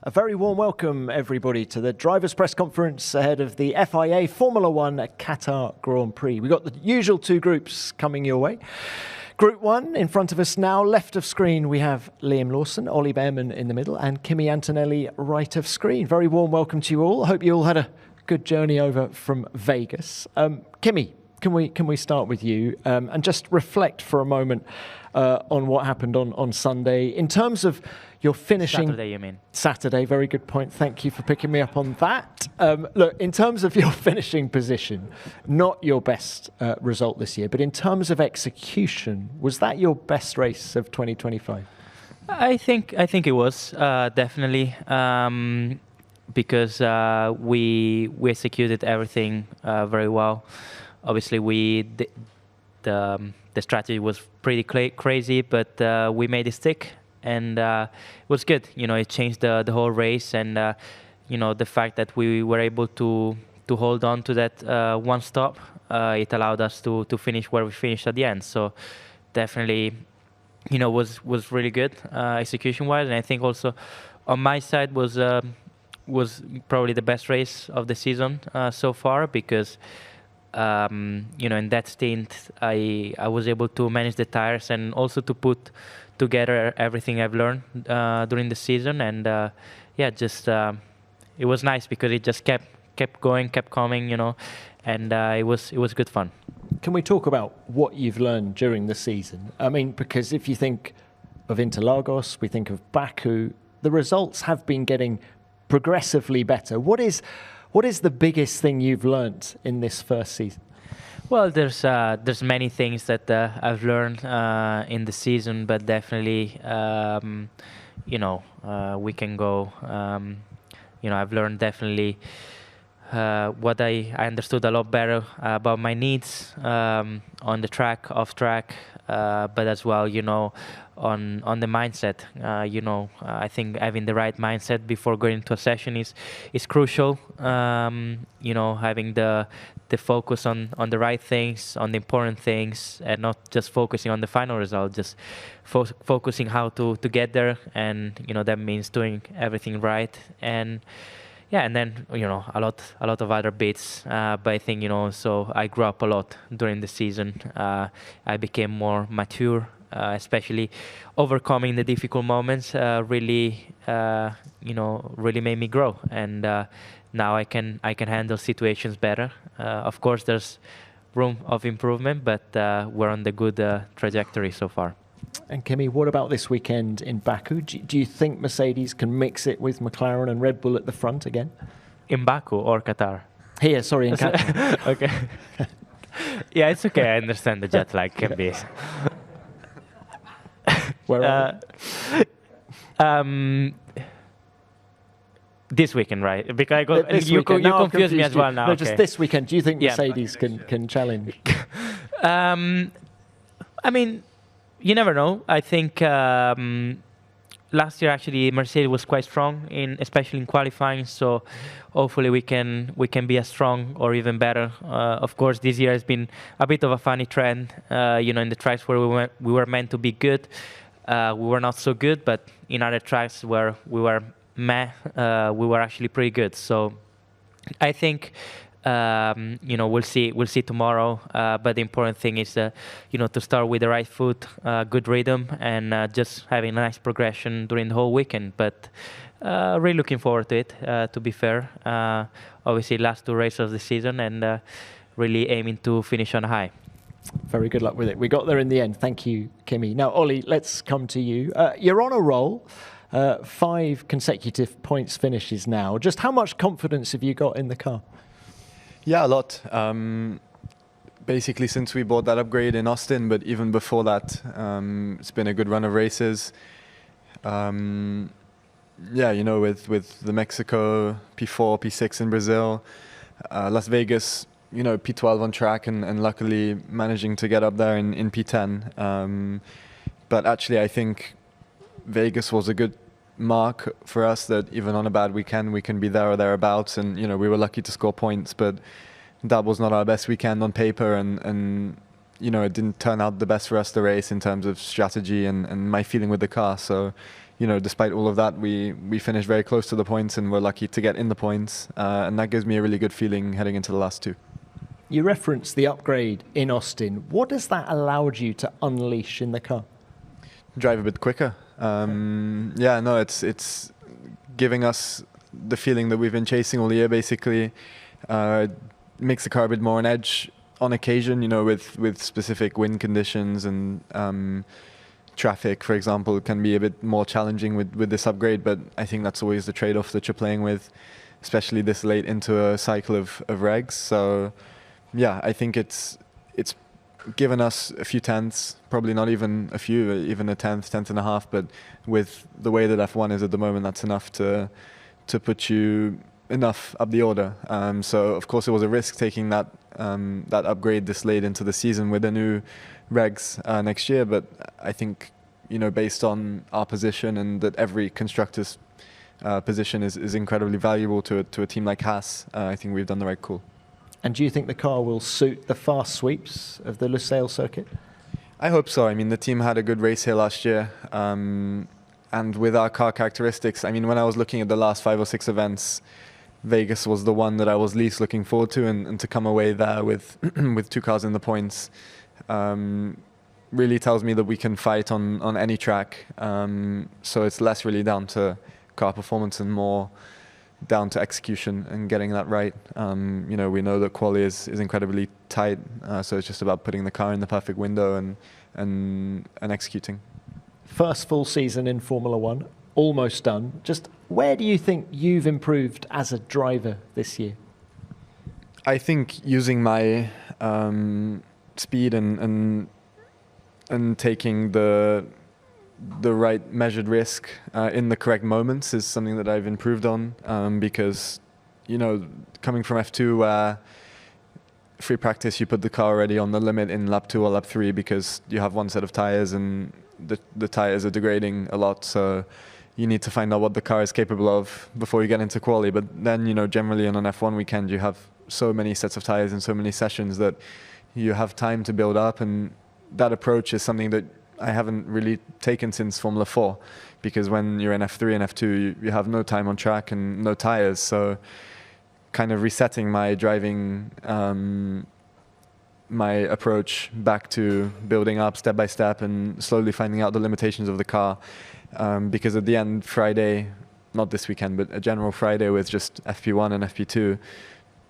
A very warm welcome, everybody, to the drivers' press conference ahead of the FIA Formula One Qatar Grand Prix. We've got the usual two groups coming your way. Group 1 in front of us now. Left of screen, we have Liam Lawson, Ollie Bearman in the middle, and Kimi Antonelli right of screen. Very warm welcome to you all. Hope you all had a good journey over from Vegas. Kimi, can we start with you and just reflect for a moment on what happened on Sunday in terms of your finishing... Saturday, you mean? Saturday, very good point. Thank you for picking me up on that. Look, in terms of your finishing position, not your best result this year, but in terms of execution, was that your best race of 2025? I think it was, definitely, because we executed everything very well. Obviously, the strategy was pretty crazy, but we made it stick. And it was good, it changed the whole race, and the fact that we were able to hold on to that one stop, it allowed us to finish where we finished at the end. So definitely, was really good execution-wise, and I think also on my side was probably the best race of the season so far, because in that stint I was able to manage the tires and also to put together everything I've learned during the season, and it was nice because it just kept going, kept coming, and it was good fun. Can we talk about what you've learned during the season? I mean, because if you think of Interlagos, we think of Baku, the results have been getting progressively better. What is the biggest thing you've learned in this first season? Well, there's many things that I've learned in the season, but definitely, we can go. I've learned definitely what I understood a lot better about my needs on the track, off track, but as well, on the mindset. I think having the right mindset before going into a session is crucial. Having the focus on the right things, on the important things, and not just focusing on the final result, just focusing how to get there, and that means doing everything right, and then a lot of other bits, but I think so I grew up a lot during the season. I became more mature, especially overcoming the difficult moments really made me grow, and now I can handle situations better. Of course, there's room of improvement, but we're on the good trajectory so far. And Kimi, what about this weekend in Baku? Do you think Mercedes can mix it with McLaren and Red Bull at the front again? In Baku or Qatar? Here, sorry, in Qatar. Okay. Yeah, it's okay. I understand the jet lag can be. Where are this weekend, right? Because you confuse me as well now. No, just this weekend. Do you think Mercedes can challenge? I mean, you never know. I think last year actually Mercedes was quite strong especially in qualifying. So hopefully we can be as strong or even better. Of course, this year has been a bit of a funny trend. In the tracks where we were meant to be good, we were not so good. But in other tracks where we were we were actually pretty good. So I think we'll see tomorrow. But the important thing is to start with the right foot, good rhythm, and just having a nice progression during the whole weekend. But really looking forward to it. To be fair, obviously last two races of the season, and really aiming to finish on a high. Very good luck with it. We got there in the end. Thank you, Kimi. Now, Ollie, let's come to you. You're on a roll. 5 consecutive points finishes now. Just how much confidence have you got in the car? Yeah, a lot. Basically, since we bought that upgrade in Austin, but even before that, it's been a good run of races. With the Mexico P4, P6 in Brazil, Las Vegas, P12 on track, and luckily managing to get up there in P10. But actually, I think Vegas was a good mark for us, that even on a bad weekend we can be there or thereabouts, and we were lucky to score points, but that was not our best weekend on paper, and it didn't turn out the best for us, the race, in terms of strategy and my feeling with the car. So despite all of that, we finished very close to the points and were lucky to get in the points. And that gives me a really good feeling heading into the last two. You referenced the upgrade in Austin. What has that allowed you to unleash in the car? Drive a bit quicker. It's giving us the feeling that we've been chasing all year, basically. Makes the car a bit more on edge on occasion, with specific wind conditions and traffic, for example, can be a bit more challenging with this upgrade, but I think that's always the trade-off that you're playing with, especially this late into a cycle of regs. So yeah, I think it's given us a few tenths, probably not even a few, even a tenth and a half, but with the way that F1 is at the moment, that's enough to put you enough up the order. So of course it was a risk taking that upgrade this late into the season with the new regs next year, but I think based on our position and that every constructor's position is incredibly valuable to a team like Haas, I think we've done the right call. And do you think the car will suit the fast sweeps of the Lusail circuit? I hope so. I mean, the team had a good race here last year, and with our car characteristics, I mean, when I was looking at the last 5 or 6 events, Vegas was the one that I was least looking forward to, and to come away there with with 2 cars in the points really tells me that we can fight on any track. So it's less really down to car performance and more down to execution and getting that right. We know that quali is incredibly tight, so it's just about putting the car in the perfect window and executing. First full season in Formula One, almost done. Just where do you think you've improved as a driver this year? I think using my speed and taking the right measured risk in the correct moments is something that I've improved on, because coming from F2 where free practice you put the car already on the limit in lap 2 or lap 3 because you have one set of tires and the tires are degrading a lot, so you need to find out what the car is capable of before you get into quali. But then generally on an F1 weekend you have so many sets of tires and so many sessions that you have time to build up, and that approach is something that I haven't really taken since Formula 4, because when you're in F3 and F2 you have no time on track and no tires, so kind of resetting my driving my approach back to building up step by step and slowly finding out the limitations of the car, because at the end Friday, not this weekend but a general Friday with just FP1 and FP2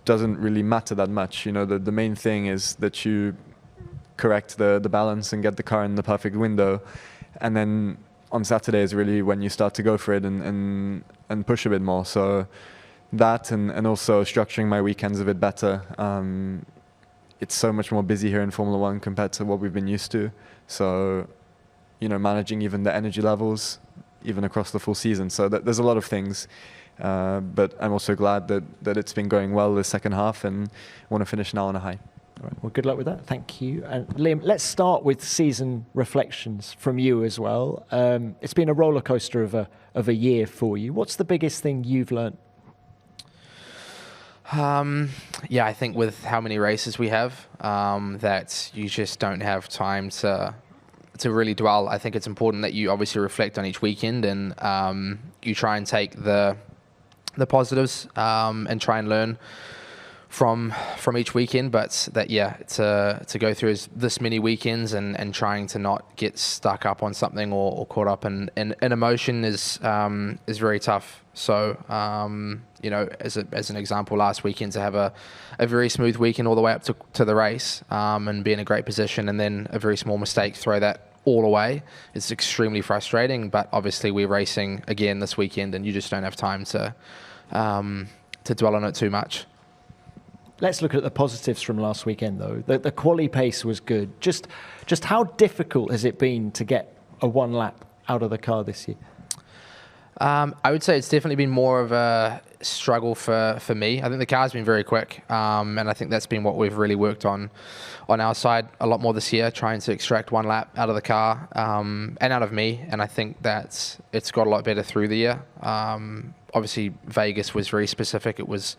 doesn't really matter that much. The main thing is that you correct the balance and get the car in the perfect window, and then on Saturday is really when you start to go for it and push a bit more. So that and also structuring my weekends a bit better. It's so much more busy here in Formula One compared to what we've been used to, so managing even the energy levels even across the full season. So there's a lot of things, but I'm also glad that it's been going well the second half and want to finish now on a high. All right. Well, good luck with that. Thank you. And Liam, let's start with season reflections from you as well. It's been a roller coaster of a year for you. What's the biggest thing you've learned? I think with how many races we have, that you just don't have time to really dwell. I think it's important that you obviously reflect on each weekend and you try and take the positives and try and learn from each weekend, but that to go through this many weekends and trying to not get stuck up on something or caught up in emotion is very tough. So as an example, last weekend to have a very smooth weekend all the way up to the race and be in a great position, and then a very small mistake throw that all away. It's extremely frustrating, but obviously we're racing again this weekend and you just don't have time to dwell on it too much. Let's look at the positives from last weekend, though. The quali pace was good. Just how difficult has it been to get a one lap out of the car this year? I would say it's definitely been more of a struggle for me. I think the car's been very quick, and I think that's been what we've really worked on our side a lot more this year, trying to extract one lap out of the car and out of me, and I think that it's got a lot better through the year. Obviously, Vegas was very specific. It was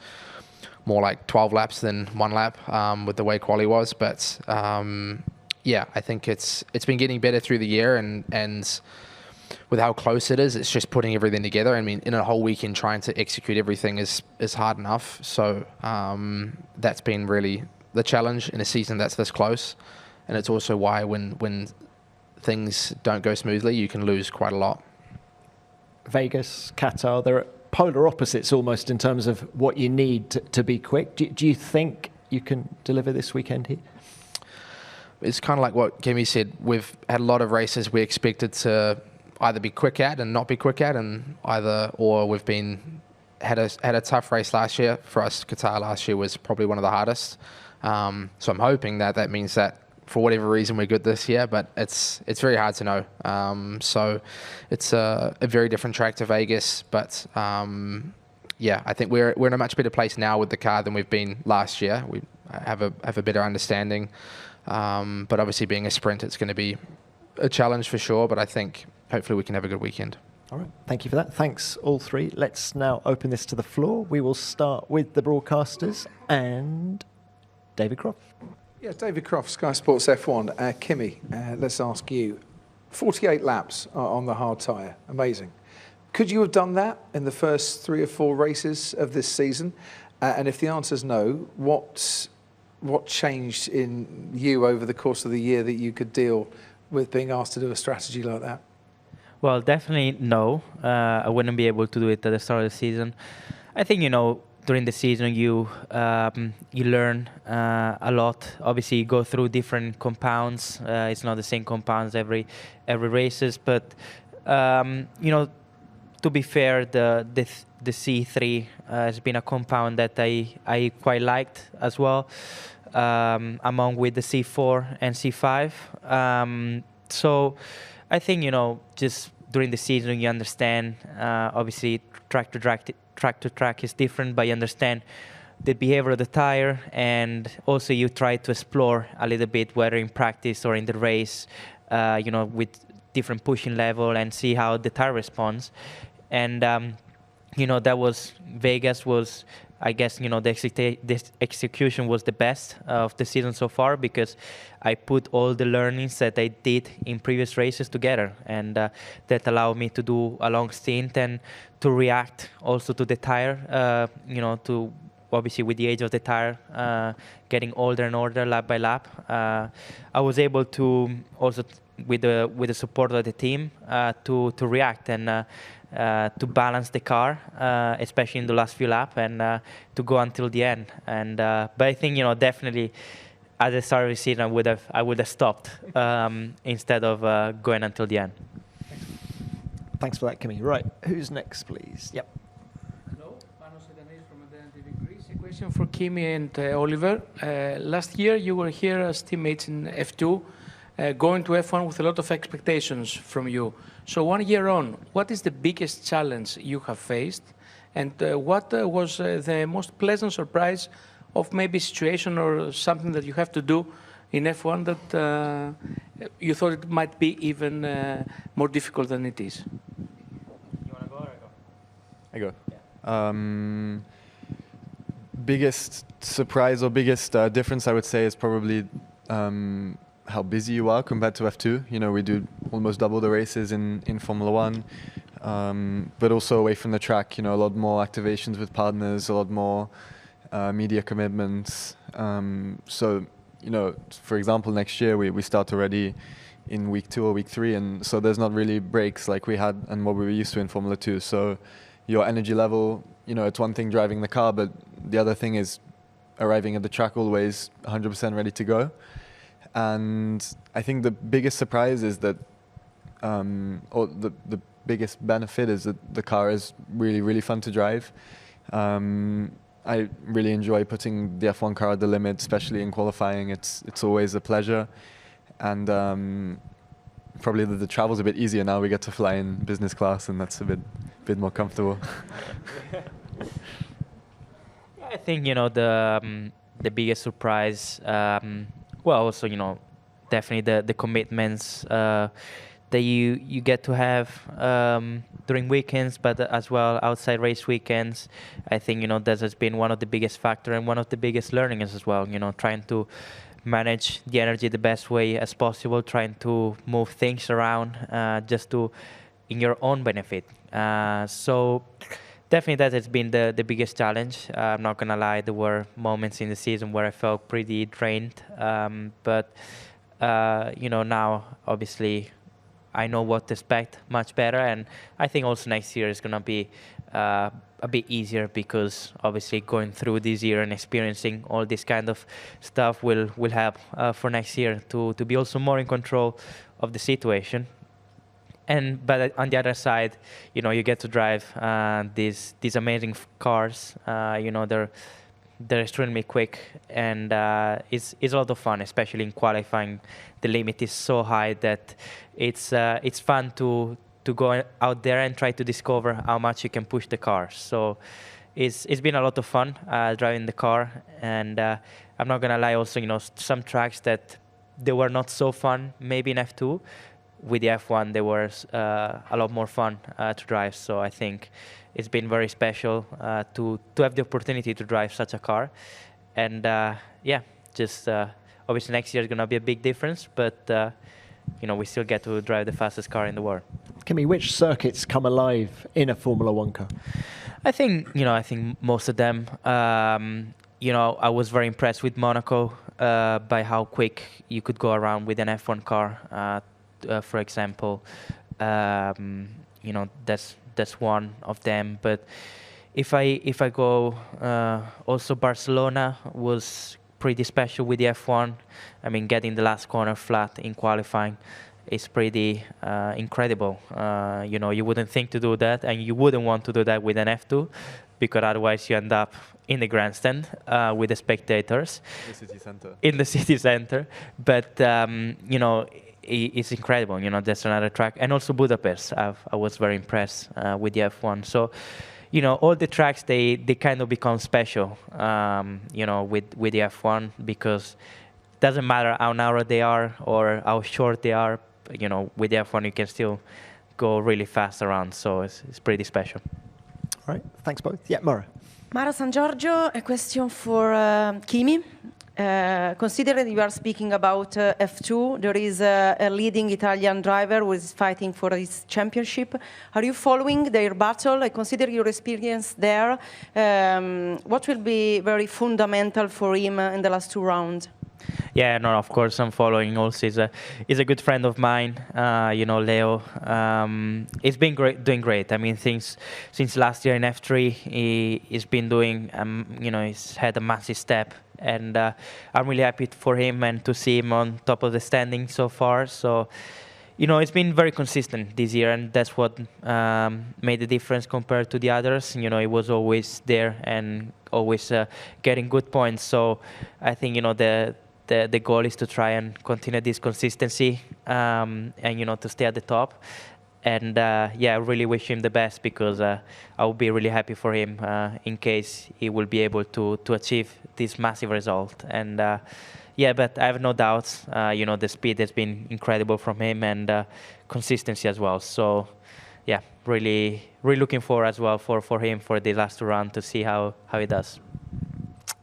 more like 12 laps than 1 lap with the way quali was, but I think it's been getting better through the year, and with how close it is, it's just putting everything together. I mean, in a whole weekend trying to execute everything is hard enough. So that's been really the challenge in a season that's this close. And it's also why when things don't go smoothly, you can lose quite a lot. Vegas, Qatar, they're polar opposites almost in terms of what you need to be quick. Do you think you can deliver this weekend here? It's kind of like what Kimi said. We've had a lot of races we expected to either be quick at and not be quick at, or we've had a tough race last year. For us, Qatar last year was probably one of the hardest. So I'm hoping that means that for whatever reason we're good this year, but it's very hard to know. So it's a very different track to Vegas, but yeah, I think we're in a much better place now with the car than we've been last year. We have a better understanding, but obviously being a sprint, it's going to be a challenge for sure. But I think hopefully we can have a good weekend. All right, thank you for that. Thanks all three. Let's now open this to the floor. We will start with the broadcasters and David Croft. Yeah, David Croft, Sky Sports F1. Kimi, let's ask you. 48 laps on the hard tyre. Amazing. Could you have done that in the first 3 or 4 races of this season? And if the answer is no, what changed in you over the course of the year that you could deal with being asked to do a strategy like that? Well, definitely no. I wouldn't be able to do it at the start of the season. I think, during the season you learn a lot. Obviously, you go through different compounds. It's not the same compounds every races, but to be fair, the C3 has been a compound that I quite liked as well, among with the C4 and C5. So I think just during the season you understand. Obviously, track to track is different, but you understand the behavior of the tire, and also you try to explore a little bit, whether in practice or in the race, with different pushing level, and see how the tire responds. And that was Vegas was, I guess, the execution was the best of the season so far, because I put all the learnings that I did in previous races together, and that allowed me to do a long stint and to react also to the tire, to obviously with the age of the tire getting older and older lap by lap. I was able to also, with the support of the team, to react and to balance the car, especially in the last few laps, and to go until the end. And but I think definitely at the start of the season I would have stopped instead of going until the end. Thanks for that, Kimi. Right, who's next, please? Yep. Hello, Panos Sedanis from TV Greece. A question for Kimi and Oliver. Last year you were here as teammates in F2, going to F1 with a lot of expectations from you. So 1 year on, what is the biggest challenge you have faced, and what was the most pleasant surprise of maybe situation or something that you have to do in F1 that you thought it might be even more difficult than it is? You want to go or I go. Yeah. Biggest surprise or biggest difference, I would say, is probably how busy you are compared to F2. We do almost double the races in Formula 1, but also away from the track, a lot more activations with partners, a lot more media commitments. So, for example, next year we start already in week 2 or week 3, and so there's not really breaks like we had and what we were used to in Formula 2. So your energy level, it's one thing driving the car, but the other thing is arriving at the track always 100% ready to go. And I think the biggest surprise is that, or the biggest benefit is that the car is really, really fun to drive. I really enjoy putting the F1 car at the limit, especially in qualifying. It's always a pleasure. And probably the travel's a bit easier now. We get to fly in business class, and that's a bit more comfortable. Yeah, I think the biggest surprise. Well, also definitely the commitments that you get to have during weekends, but as well outside race weekends. I think that has been one of the biggest factors and one of the biggest learnings as well. Trying to manage the energy the best way as possible, trying to move things around just to in your own benefit. So definitely that has been the biggest challenge. I'm not gonna lie, there were moments in the season where I felt pretty drained, but now obviously I know what to expect much better, and I think also next year is gonna be a bit easier, because obviously going through this year and experiencing all this kind of stuff will help for next year to be also more in control of the situation. But on the other side, you get to drive these amazing cars. They're extremely quick, and it's a lot of fun, especially in qualifying. The limit is so high that it's fun to go out there and try to discover how much you can push the car. So it's been a lot of fun driving the car, and I'm not gonna lie. Also, some tracks that they were not so fun, maybe in F2. With the F1, they were a lot more fun to drive. So I think it's been very special to have the opportunity to drive such a car. And obviously next year is going to be a big difference, but we still get to drive the fastest car in the world. Kimi, which circuits come alive in a Formula One car? I think most of them. I was very impressed with Monaco by how quick you could go around with an F1 car. For example, that's one of them. But if I go, also Barcelona was pretty special with the F1. I mean, getting the last corner flat in qualifying is pretty incredible. You wouldn't think to do that, and you wouldn't want to do that with an F2, because otherwise you end up in the grandstand with the spectators. In the city center. But it's incredible. That's another track. And also Budapest, I was very impressed with the F1. So, all the tracks, they kind of become special, with the F1, because it doesn't matter how narrow they are or how short they are. With the F1, you can still go really fast around. So it's pretty special. All right. Thanks both. Yeah, Mara. Mara San Giorgio, a question for Kimi. Considering you are speaking about F2, there is a leading Italian driver who is fighting for his championship. Are you following their battle? I consider your experience there. What will be very fundamental for him in the last 2 rounds? Yeah, no, of course I'm following. Also, he's a good friend of mine. Leo. He's been doing great. I mean, since last year in F3, he's been doing. He's had a massive step, and I'm really happy for him and to see him on top of the standing so far. So, it's been very consistent this year, and that's what made the difference compared to the others. He was always there and always getting good points. So, I think the goal is to try and continue this consistency, and to stay at the top. And I really wish him the best, because I would be really happy for him in case he will be able to achieve this massive result. And but I have no doubts. The speed has been incredible from him, and consistency as well. So really looking forward as well for him for the last round to see how he does.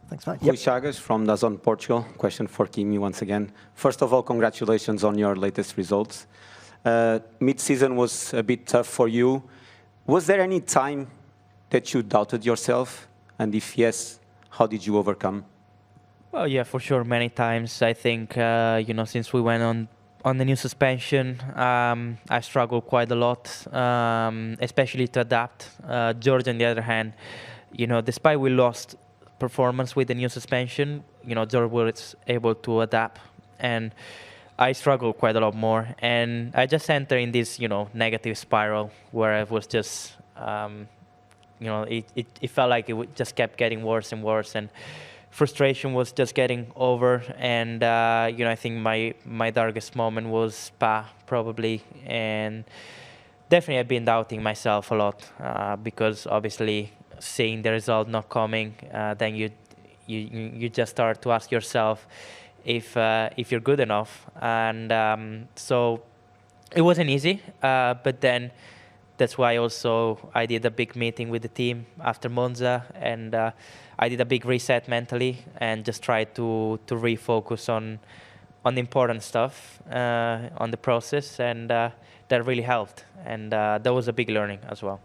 Thanks, Mike. Rui Chagas from DAZN Portugal. Question for Kimi once again. First of all, congratulations on your latest results. Mid-season was a bit tough for you. Was there any time that you doubted yourself? And if yes, how did you overcome? Well, yeah, for sure, many times. I think, since we went on the new suspension, I struggled quite a lot, especially to adapt. George, on the other hand, despite we lost performance with the new suspension, George was able to adapt, and I struggled quite a lot more. And I just entered in this, negative spiral where I was just, it felt like it just kept getting worse and worse, and frustration was just getting over. And I think my darkest moment was Spa, probably, and definitely I've been doubting myself a lot, because obviously seeing the result not coming, then you just start to ask yourself if you're good enough. And so it wasn't easy, but then that's why also I did a big meeting with the team after Monza, and I did a big reset mentally and just tried to refocus on the important stuff, on the process, and that really helped. And that was a big learning as well.